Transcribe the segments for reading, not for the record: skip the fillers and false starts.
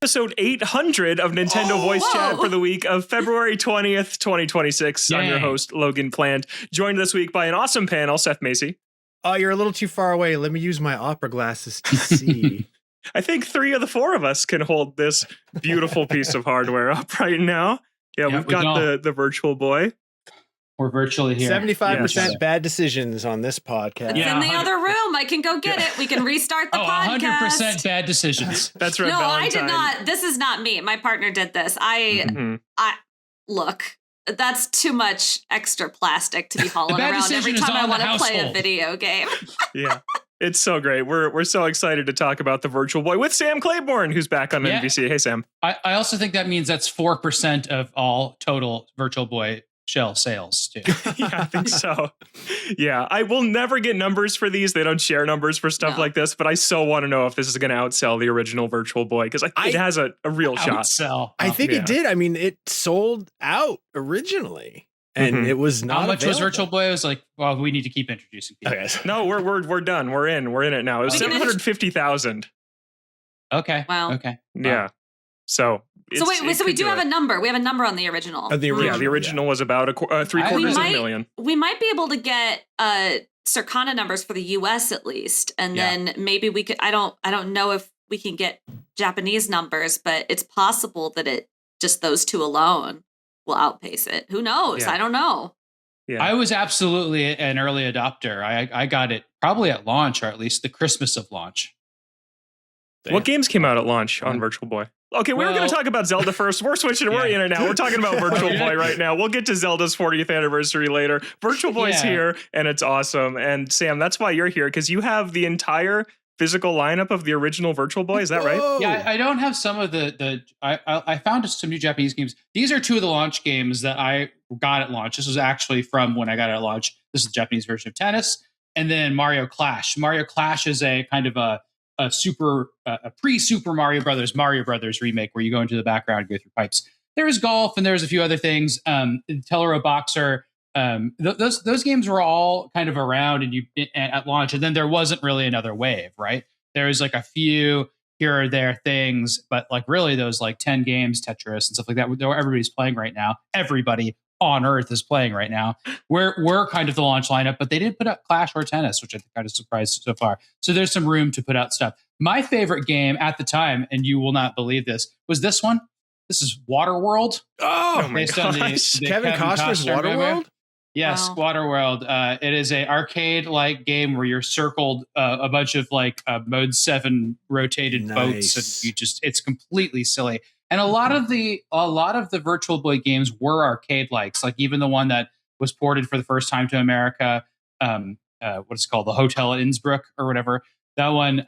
Episode 800 of Nintendo Voice Chat for the week of February 20th, 2026. Yay. I'm your host, Logan Plant, joined this week by an awesome panel, Seth Macy. Oh, you're a little too far away. Let me use my opera glasses to see. I think 3 of the 4 of us can hold this beautiful piece of hardware up right now. Yeah, we've got the Virtual Boy. We're virtually here. 75% bad decisions on this podcast. It's in the other room. I can go get it. We can restart the podcast. 100% bad decisions. That's right. No, Valentine. I did not. This is not me. My partner did this. I look. That's too much extra plastic to be hauling around every time I want to play a video game. Yeah. It's so great. We're so excited to talk about the Virtual Boy with Sam Claiborne, who's back on NVC. Hey, Sam. I also think that means that's 4% of all total Virtual Boy shell sales, too. Yeah, I think so. Yeah, I will never get numbers for these. They don't share numbers for stuff like this, but I so want to know if this is going to outsell the original Virtual Boy, because it has a real shot. I think it did. I mean, it sold out originally. And it was not. How much available. was Virtual Boy? It was like, well, we need to keep introducing people. Okay. No, we're done. We're in it now. It was 750,000. Okay. Wow. Okay. Yeah. So we do have a number. We have a number on the original. Yeah, the original was about $750,000. We might be able to get Circana numbers for the US at least, and then maybe we could. I don't know if we can get Japanese numbers, but it's possible that it just those two alone will outpace it. Who knows? I don't know. Yeah. I was absolutely an early adopter. I got it probably at launch, or at least the Christmas of launch. Damn. What games came out at launch on Virtual Boy? Okay, we were going to talk about Zelda first. We're switching. We're in it now. We're talking about Virtual Boy right now. We'll get to Zelda's 40th anniversary later. Virtual Boy's here, and it's awesome. And Sam, that's why you're here, because you have the entire physical lineup of the original Virtual Boy. Is that right? Yeah, I don't have some of I found some new Japanese games. These are 2 of the launch games that I got at launch. This was actually from when I got it at launch. This is the Japanese version of Tennis. And then Mario Clash. Mario Clash is a kind of a pre-Super Mario Brothers remake where you go into the background and go through pipes. There was golf and there was a few other things. Tellero Boxer. Those games were all kind of around at launch, and then there wasn't really another wave, right? There was like a few here or there things, but like really those like 10 games, Tetris and stuff like that, everybody's playing right now. Everybody on Earth is playing right now. We're kind of the launch lineup, but they didn't put out Clash or Tennis, which I think kind of surprised so far. So there's some room to put out stuff. My favorite game at the time, and you will not believe this, was this one. This is Waterworld. Oh my based on the Kevin Costner's Waterworld? Yes, wow. Waterworld. It is a arcade-like game where you're circled a bunch of like Mode 7 rotated boats, and it's completely silly. And a lot of the Virtual Boy games were arcade-likes, like even the one that was ported for the first time to America, what is it called, the Hotel at Innsbruck or whatever. That one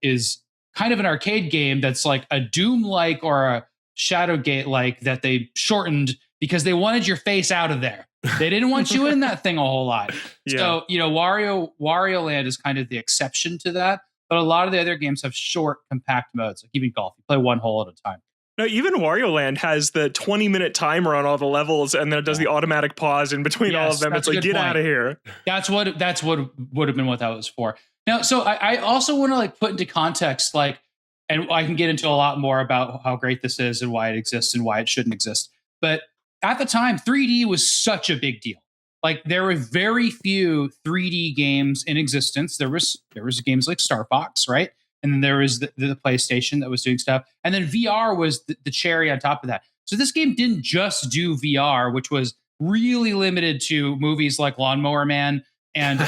is kind of an arcade game that's like a Doom-like or a Shadowgate-like that they shortened because they wanted your face out of there. They didn't want you in that thing a whole lot. So, Wario Land is kind of the exception to that. But a lot of the other games have short, compact modes. Like even golf, you play one hole at a time. No, even Wario Land has the 20-minute timer on all the levels, and then it does the automatic pause in between all of them. It's like, get out of here. That's what would have been what that was for. Now, so I also want to like put into context, like, and I can get into a lot more about how great this is and why it exists and why it shouldn't exist. But at the time, 3D was such a big deal. Like there were very few 3D games in existence. There was games like Star Fox, right? And then there was the PlayStation that was doing stuff. And then VR was the cherry on top of that. So this game didn't just do VR, which was really limited to movies like Lawnmower Man and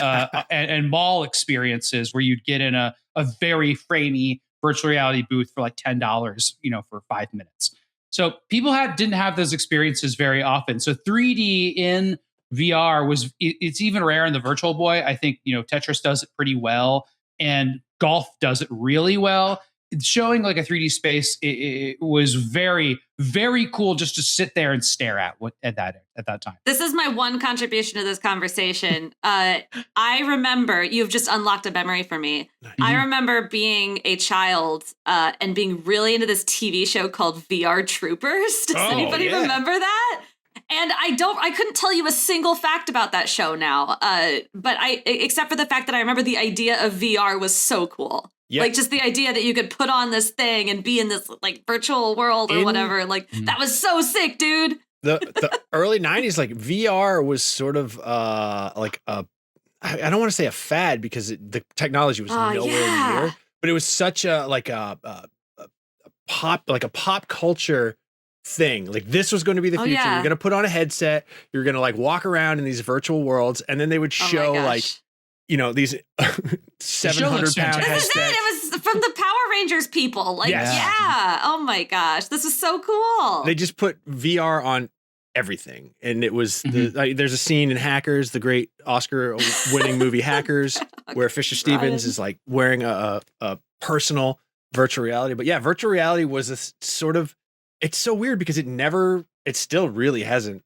and mall experiences where you'd get in a very framey virtual reality booth for like $10, for 5 minutes. So people didn't have those experiences very often. So 3D in VR it's even rare in the Virtual Boy. I think, Tetris does it pretty well and golf does it really well. It's showing like a 3D space. It was very, very cool just to sit there and stare at that time. This is my one contribution to this conversation. I remember, you've just unlocked a memory for me. Mm-hmm. I remember being a child and being really into this TV show called VR Troopers. Does anybody remember that? And I couldn't tell you a single fact about that show now, but except for the fact that I remember the idea of VR was so cool. Yep. Like just the idea that you could put on this thing and be in this like virtual world or whatever. Like that was so sick, dude. The early 90s, like VR was sort of like a, I don't want to say a fad because the technology was nowhere near, but it was such a like a pop culture thing. Like this was going to be the future. Yeah. You're going to put on a headset. You're going to like walk around in these virtual worlds, and then they would show like, you know, these 700-pound headsets. This is it. It was from the Power Rangers people. Like, yeah. Oh my gosh, this is so cool. They just put VR on everything, and it was there's a scene in Hackers, the great Oscar-winning movie Hackers, where Fisher Stevens is like wearing a personal virtual reality. But yeah, virtual reality was a sort of. It's so weird because it still really hasn't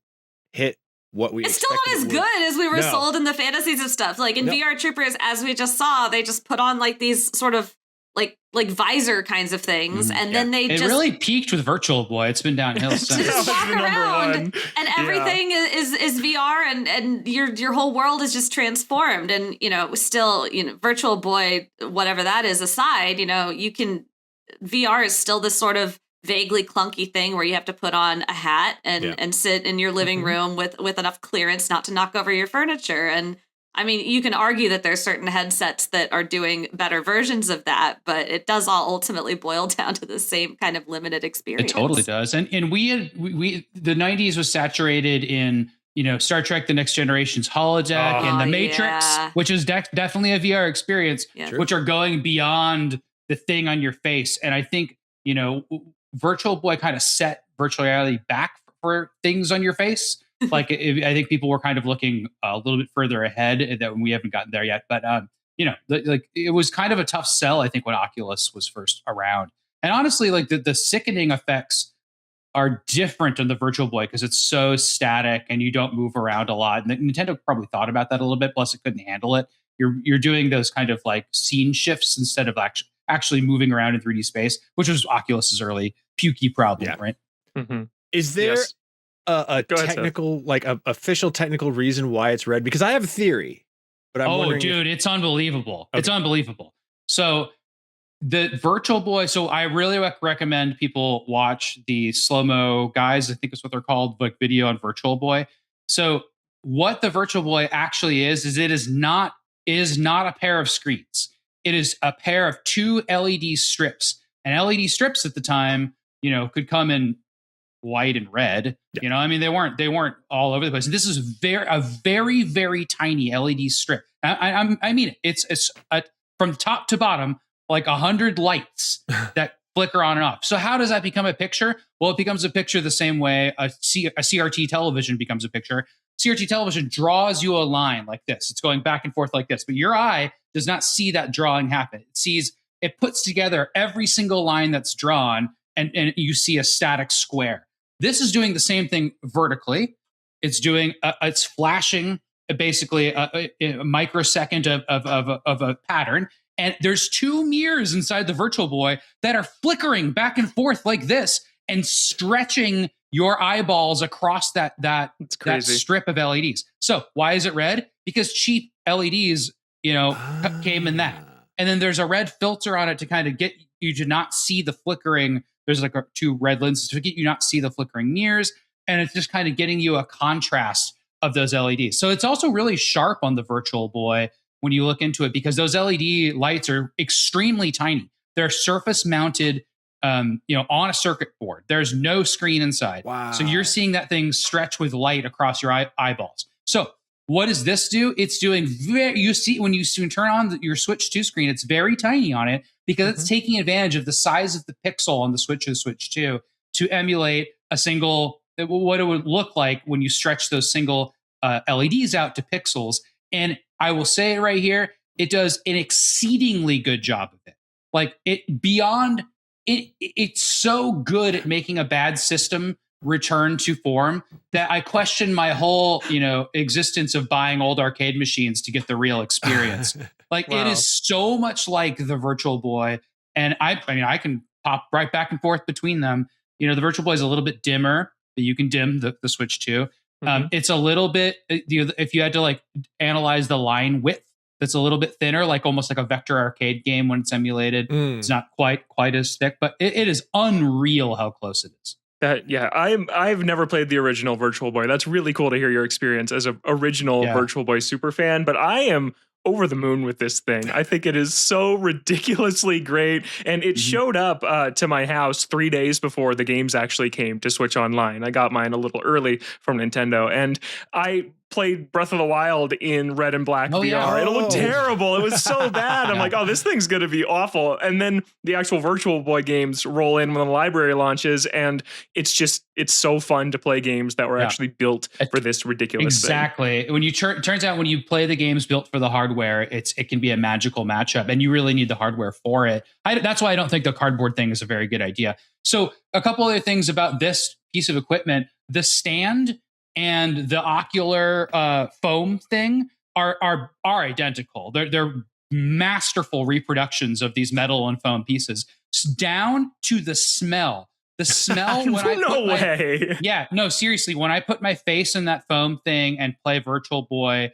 hit what we. It's still not as good as we were sold in the fantasies of stuff. Like in VR Troopers, as we just saw, they just put on like these sort of like visor kinds of things, and then they it really peaked with Virtual Boy. It's been downhill since. Just walk around, and everything is VR, and your whole world is just transformed. And you know, still, you know, Virtual Boy, whatever that is aside, you know, VR is still this sort of vaguely clunky thing where you have to put on a hat and sit in your living room with enough clearance not to knock over your furniture. And I mean, you can argue that there's certain headsets that are doing better versions of that, but it does all ultimately boil down to the same kind of limited experience. It totally does. And we the 90s was saturated in, you know, Star Trek: The Next Generation's holodeck and The Matrix, which is definitely a VR experience, which are going beyond the thing on your face. And I think, you know, Virtual Boy kind of set virtual reality back for things on your face. Like I think people were kind of looking a little bit further ahead that we haven't gotten there yet. But you know, like it was kind of a tough sell, I think, when Oculus was first around. And honestly, like the sickening effects are different on the Virtual Boy because it's so static and you don't move around a lot. And Nintendo probably thought about that a little bit. Plus, it couldn't handle it. You're doing those kind of like scene shifts instead of actually moving around in 3D space, which was Oculus's early pukey problem, right? Mm-hmm. Is there a technical, like a official technical reason why it's red? Because I have a theory, but I'm wondering. Dude, it's unbelievable. Okay. It's unbelievable. So the Virtual Boy. So I really recommend people watch the slow-mo guys. I think is what they're called, like video on Virtual Boy. So what the Virtual Boy actually is it is not a pair of screens. It is a pair of two LED strips. And LED strips at the time, you know, could come in white and red. You know, I mean, they weren't all over the place. This is a very, very tiny LED strip. I mean, it's from top to bottom, like 100 lights that flicker on and off. So how does that become a picture? Well, it becomes a picture the same way a CRT television becomes a picture. CRT television draws you a line like this. It's going back and forth like this, but your eye does not see that drawing happen. It puts together every single line that's drawn, and you see a static square. This is doing the same thing vertically. It's flashing basically a microsecond of a pattern. And there's two mirrors inside the Virtual Boy that are flickering back and forth like this and stretching your eyeballs across that strip of LEDs. So why is it red? Because cheap LEDs, you know, came in that. And then there's a red filter on it to kind of get you to not see the flickering. There's like two red lenses to get you not see the flickering mirrors. And it's just kind of getting you a contrast of those LEDs. So it's also really sharp on the Virtual Boy when you look into it, because those LED lights are extremely tiny. They're surface mounted, you know, on a circuit board. There's no screen inside. Wow. So you're seeing that thing stretch with light across your eyeballs. So what does this do? It's doing you see when you turn on your Switch 2 screen, it's very tiny on it because it's taking advantage of the size of the pixel on the Switch or the Switch 2 to emulate what it would look like when you stretch those single LEDs out to pixels. And I will say it right here, it does an exceedingly good job of it. Like it's so good at making a bad system return to form that I question my whole, you know, existence of buying old arcade machines to get the real experience. Like It is so much like the Virtual Boy. And I mean, I can pop right back and forth between them. You know, the Virtual Boy is a little bit dimmer, but you can dim the Switch 2. It's a little bit, if you had to like analyze the line width, that's a little bit thinner, like almost like a vector arcade game when it's emulated. It's not quite as thick, but it is unreal how close it is. I've never played the original Virtual Boy. That's really cool to hear your experience as an original Virtual Boy super fan. But I am over the moon with this thing. I think it is so ridiculously great. And it showed up to my house 3 days before the games actually came to Switch Online. I got mine a little early from Nintendo. And I played Breath of the Wild in red and black VR. Yeah. It looked terrible. It was so bad. I'm like, oh, this thing's going to be awful. And then the actual Virtual Boy games roll in when the library launches. And it's so fun to play games that were actually built for this ridiculous thing. Exactly. When you turns out when you play the games built for the hardware, it can be a magical matchup, and you really need the hardware for it. That's why I don't think the cardboard thing is a very good idea. So a couple other things about this piece of equipment: the stand and the ocular foam thing are identical. They're masterful reproductions of these metal and foam pieces, down to the smell. The smell when seriously, when I put my face in that foam thing and play Virtual Boy,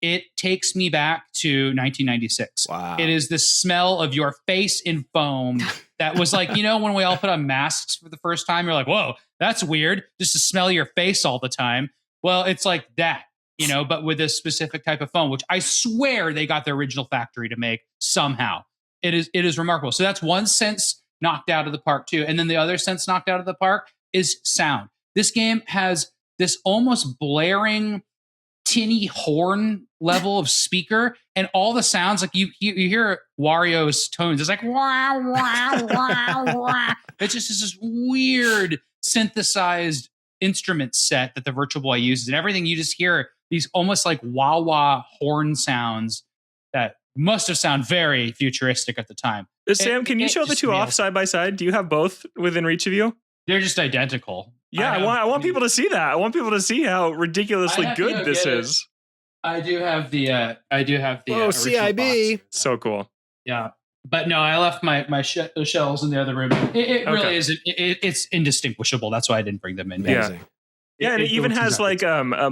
it takes me back to 1996. Wow. It is the smell of your face in foam that was like, when we all put on masks for the first time, you're like, whoa, that's weird, just to smell your face all the time. Well, it's like that, but with this specific type of foam, which I swear they got the original factory to make somehow. It is remarkable. So that's one sense knocked out of the park too. And then the other sense knocked out of the park is sound. This game has this almost blaring, tinny horn level of speaker, and all the sounds, like you hear Wario's tones. It's like wah, wah, wah, wah. It's just this weird synthesized instrument set that the Virtual Boy uses, and everything you just hear these almost like wah wah horn sounds that must have sounded very futuristic at the time. Sam, can you show the two off side by side? Do you have both within reach of you? They're just identical. Yeah, I want people to see that. I want people to see how ridiculously good this is. I do have the original CIB. box. So cool. Yeah. But no, I left my shells in the other room. It really is. It's indistinguishable. That's why I didn't bring them in. Yeah. Yeah, and it even has like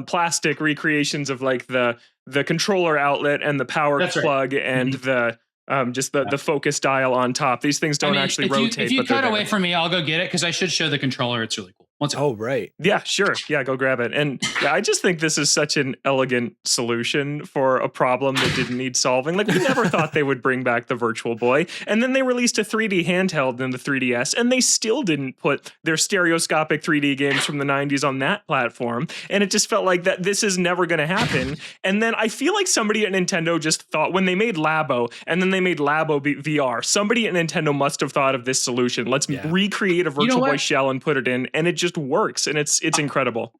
plastic recreations of like the controller outlet and the power plug and the the focus dial on top. These things don't actually rotate. If you cut away from me, I'll go get it because I should show the controller. It's really cool. Right. Yeah, sure. Yeah, go grab it. And I just think this is such an elegant solution for a problem that didn't need solving. Like, we never thought they would bring back the Virtual Boy. And then they released a 3D handheld in the 3DS, and they still didn't put their stereoscopic 3D games from the 90s on that platform. And it just felt like that this is never going to happen. And then I feel like somebody at Nintendo just thought, when they made Labo, and then they made Labo VR, somebody at Nintendo must have thought of this solution. Let's recreate a Virtual Boy shell and put it in, and it just works, and it's incredible.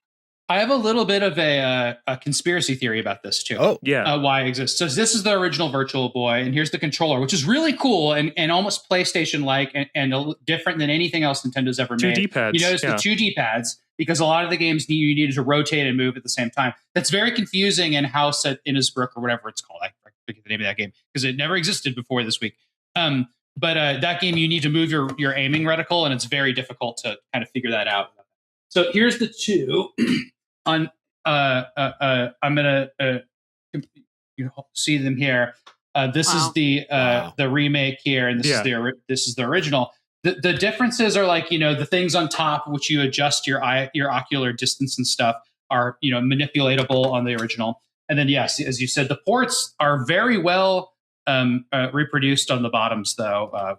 I have a little bit of a conspiracy theory about this too. Oh, yeah. Why it exists. So this is the original Virtual Boy, and here's the controller, which is really cool and almost PlayStation-like and different than anything else Nintendo's ever made. 2 D-pads. You notice the 2 D-pads, because a lot of the games you needed to rotate and move at the same time. That's very confusing in House at Innisbrook or whatever it's called. I forget the name of that game because it never existed before this week. But that game, you need to move your aiming reticle, and it's very difficult to kind of figure that out. So here's the two. I'm gonna you see them here. This is the remake here, and this is the original. The differences are like, the things on top which you adjust your ocular distance and stuff are manipulatable on the original. And then yes, as you said, the ports are very well reproduced on the bottoms, though. I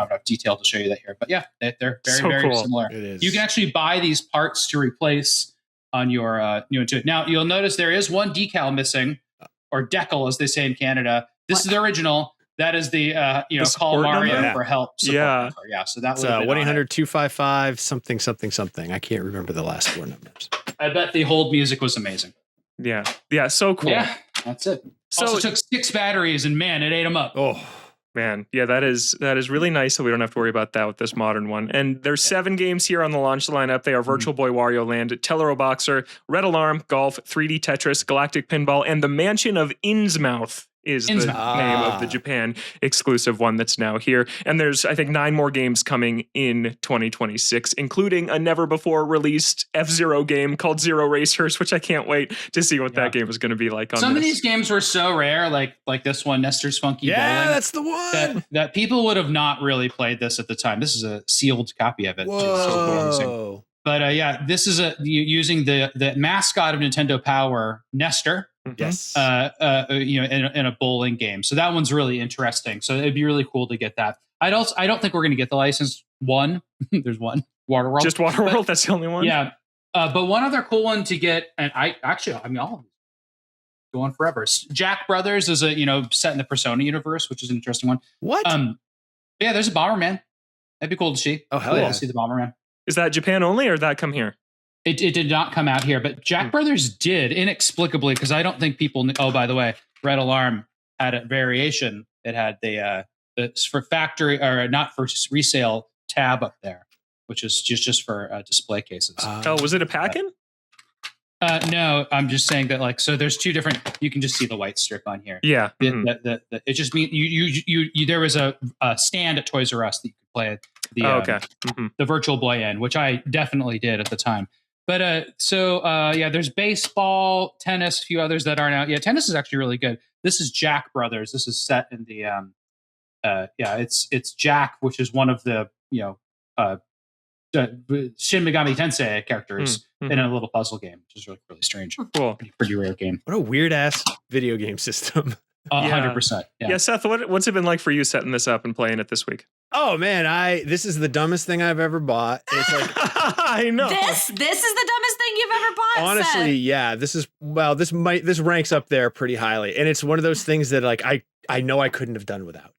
don't have detail to show you that here, but yeah, they're very cool. similar. It is. You can actually buy these parts to replace on your Now you'll notice there is one decal missing, or decal as they say in Canada. This is the original. That is the call Mario for help. Yeah. Yeah. So that was 1-800-255 something. I can't remember the last 4 numbers. I bet the hold music was amazing. Yeah. Yeah. So cool. Yeah. That's it. So also took 6 batteries, and man, it ate them up. Oh. Man, yeah, that is really nice, so we don't have to worry about that with this modern one. And there's 7 games here on the launch lineup. They are Virtual Boy Wario Land, Tellero Boxer, Red Alarm, Golf, 3D Tetris, Galactic Pinball, and the Mansion of Innsmouth. is the name of the Japan exclusive one that's now here. And there's, I think, 9 more games coming in 2026, including a never before released F-Zero game called Zero Racers, which I can't wait to see what that game is going to be like on Some of these games were so rare, like this one, Nestor's Funky Bowling. Yeah, that's the one. That people would have not really played this at the time. This is a sealed copy of it. Whoa. So but yeah, this is using the mascot of Nintendo Power, Nestor. Yes. In a bowling game. So that one's really interesting. So it'd be really cool to get that. I don't think we're going to get the license one. There's one, Waterworld. Just Waterworld. That's the only one. Yeah. But one other cool one to get, and all of them go on forever. Jack Brothers is set in the Persona universe, which is an interesting one. What? Yeah, there's a Bomberman. That'd be cool to see. Oh, hell yeah. To see the Bomberman. Is that Japan only, or did that come here? It did not come out here, but Jack Brothers did inexplicably, because I don't think people knew. Oh, by the way, Red Alarm had a variation. It had the for factory, or not for resale, tab up there, which is just for display cases. Was it a pack-in? No, I'm just saying that so there's 2 different. You can just see the white strip on here. Yeah, it just means you there was a stand at Toys R Us that you could play the Virtual Boy in, which I definitely did at the time. But there's baseball, tennis, a few others that aren't out. Yeah, tennis is actually really good. This is Jack Brothers. This is set in the it's Jack, which is one of the Shin Megami Tensei characters in a little puzzle game, which is really strange. Cool, pretty rare game. What a weird ass video game system. 100%. Yeah, Seth, what's it been like for you setting this up and playing it this week? Oh man, this is the dumbest thing I've ever bought. It's like I know this is the dumbest thing you've ever bought. Honestly, Seth. yeah, this ranks up there pretty highly, and it's one of those things that I know I couldn't have done without,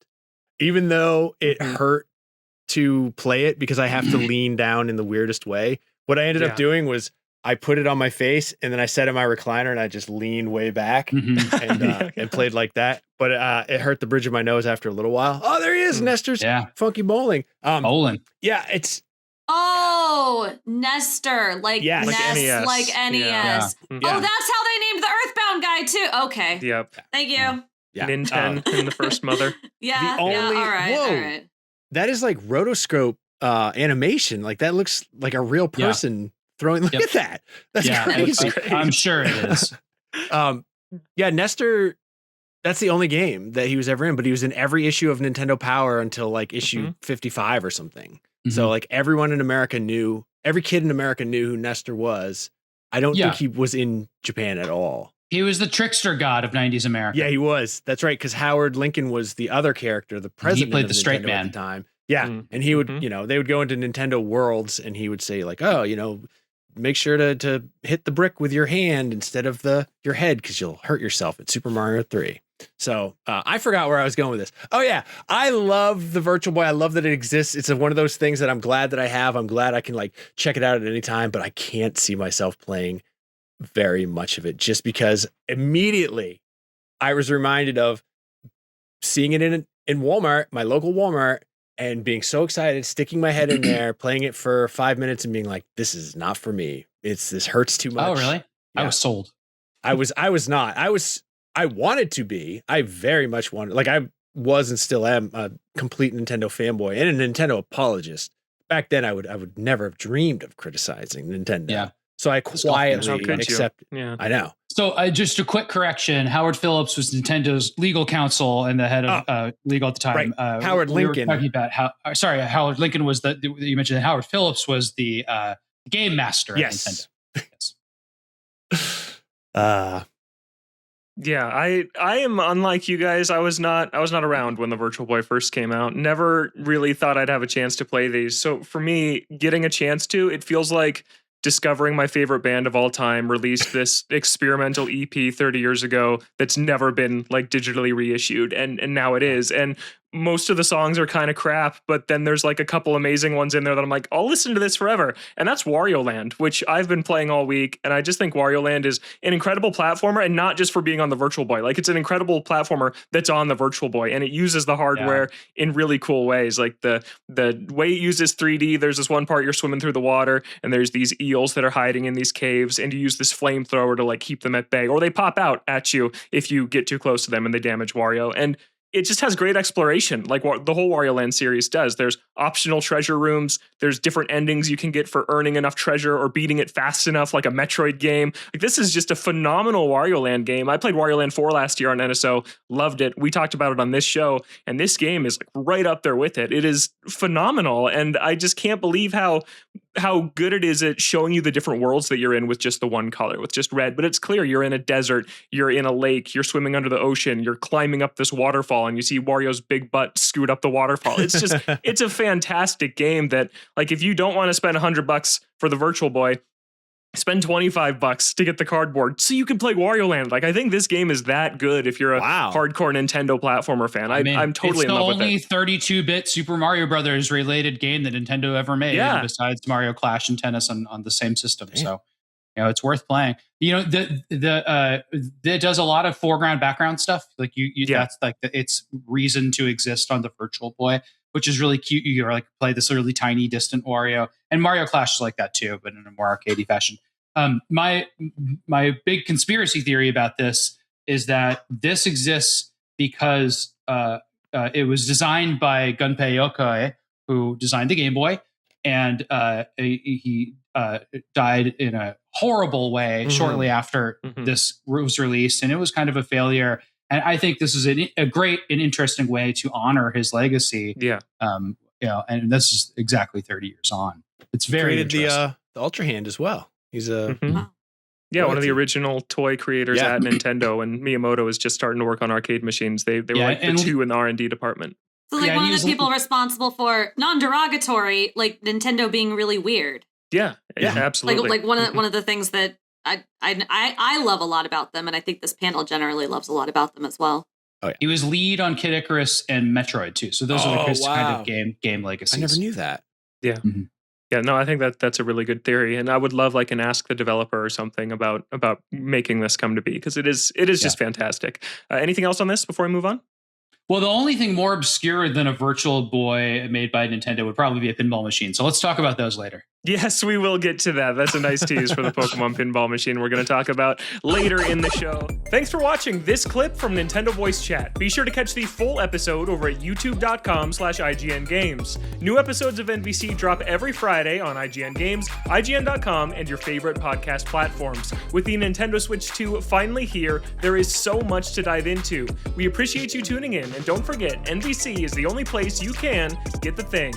even though it hurt to play it because I have to lean down in the weirdest way. What I ended up doing was I put it on my face and then I sat in my recliner and I just leaned way back and played like that. But it hurt the bridge of my nose after a little while. Oh, there he is, Nestor's Funky Bowling. Bowling. Yeah, it's. Oh, Nestor, like NES. like NES. Yeah. Oh, that's how they named the Earthbound guy too. Okay. Yep. Thank you. Yeah. Nintendo in the first mother. Yeah. All right. That is like rotoscope animation. Like that looks like a real person throwing. Look at that. That's crazy. I'm sure it is. Nestor. That's the only game that he was ever in, but he was in every issue of Nintendo Power until like issue 55 or something. So like everyone in America knew, every kid in America knew who Nestor was. I don't think he was in Japan at all. He was the trickster god of 90s America. Yeah, he was. That's right. Because Howard Lincoln was the other character, the president. He played of the Nintendo straight man at the time. Yeah. And he would, they would go into Nintendo worlds and he would say like, oh, make sure to hit the brick with your hand instead of your head because you'll hurt yourself at Super Mario 3. So I forgot where I was going with this. Oh yeah, I love the Virtual Boy. I love that it exists. It's one of those things that I'm glad that I have. I'm glad I can like check it out at any time, but I can't see myself playing very much of it just because immediately I was reminded of seeing it in Walmart, my local Walmart, and being so excited, sticking my head in there, playing it for 5 minutes and being like, this is not for me. This hurts too much. Oh, really? Yeah. I was sold. I was not. I wanted to be. I very much wanted, like I was and still am a complete Nintendo fanboy and a Nintendo apologist. Back then I would never have dreamed of criticizing Nintendo. Yeah. So I quietly accepted. Yeah. I know. So just a quick correction. Howard Phillips was Nintendo's legal counsel and the head of legal at the time. Right. Howard Lincoln. We were talking about Howard Lincoln was you mentioned that Howard Phillips was the game master at Nintendo. Yes. Yeah, I am unlike you guys. I was not around when the Virtual Boy first came out. Never really thought I'd have a chance to play these. So for me, getting a chance to, it feels like discovering my favorite band of all time released this experimental EP 30 years ago that's never been like digitally reissued, and now it is. And most of the songs are kind of crap, but then there's like a couple amazing ones in there that I'm like, I'll listen to this forever. And that's Wario Land, which I've been playing all week. And I just think Wario Land is an incredible platformer, and not just for being on the Virtual Boy. Like, it's an incredible platformer that's on the Virtual Boy, and it uses the hardware in really cool ways. Like the way it uses 3D, there's this one part you're swimming through the water and there's these eels that are hiding in these caves, and you use this flamethrower to like keep them at bay, or they pop out at you if you get too close to them and they damage Wario. And it just has great exploration, like what the whole Wario Land series does. There's optional treasure rooms. There's different endings you can get for earning enough treasure or beating it fast enough, like a Metroid game. Like, this is just a phenomenal Wario Land game. I played Wario Land 4 last year on NSO, loved it. We talked about it on this show, and this game is like right up there with it. It is phenomenal, and I just can't believe how good it is at showing you the different worlds that you're in with just the one color, with just red. But it's clear you're in a desert, you're in a lake, you're swimming under the ocean, you're climbing up this waterfall, and you see Wario's big butt scoot up the waterfall. It's just, it's a fantastic game that, like, if you don't want to spend $100 for the Virtual Boy, spend $25 to get the cardboard so you can play Wario Land. Like, I think this game is that good if you're a hardcore Nintendo platformer fan. I'm totally in love with it. It's the only 32-bit Super Mario Brothers related game that Nintendo ever made, besides Mario Clash and Tennis on the same system. Damn. So, you know, it's worth playing. You know, it does a lot of foreground background stuff. Like that's like its reason to exist on the Virtual Boy, which is really cute. You like play this really tiny, distant Wario, and Mario Clash is like that too, but in a more arcadey fashion. My big conspiracy theory about this is that this exists because it was designed by Gunpei Yokoi, who designed the Game Boy, and he died in a horrible way shortly after this was released, and it was kind of a failure. And I think this is a great and interesting way to honor his legacy. Yeah. You know, and this is exactly 30 years on. It's very interesting. The Ultra Hand as well. He's a one of the original toy creators at Nintendo, and Miyamoto is just starting to work on arcade machines. They were like the two in the R&D department. So like one of the people responsible for, non-derogatory, like Nintendo being really weird. Yeah, absolutely. Like one of the things that I love a lot about them, and I think this panel generally loves a lot about them as well. Oh, yeah. He was lead on Kid Icarus and Metroid too. So those are like his kind of game legacies. I never knew that. Yeah. Mm-hmm. Yeah, no, I think that's a really good theory, and I would love like an ask the developer or something about making this come to be, because it is just fantastic. Anything else on this before we move on? Well, the only thing more obscure than a Virtual Boy made by Nintendo would probably be a pinball machine. So let's talk about those later. Yes, we will get to that. That's a nice tease for the Pokemon Pinball Machine we're going to talk about later in the show. Thanks for watching this clip from Nintendo Voice Chat. Be sure to catch the full episode over at youtube.com/IGN Games. New episodes of NVC drop every Friday on IGN Games, IGN.com, and your favorite podcast platforms. With the Nintendo Switch 2 finally here, there is so much to dive into. We appreciate you tuning in, and don't forget, NVC is the only place you can get the thing.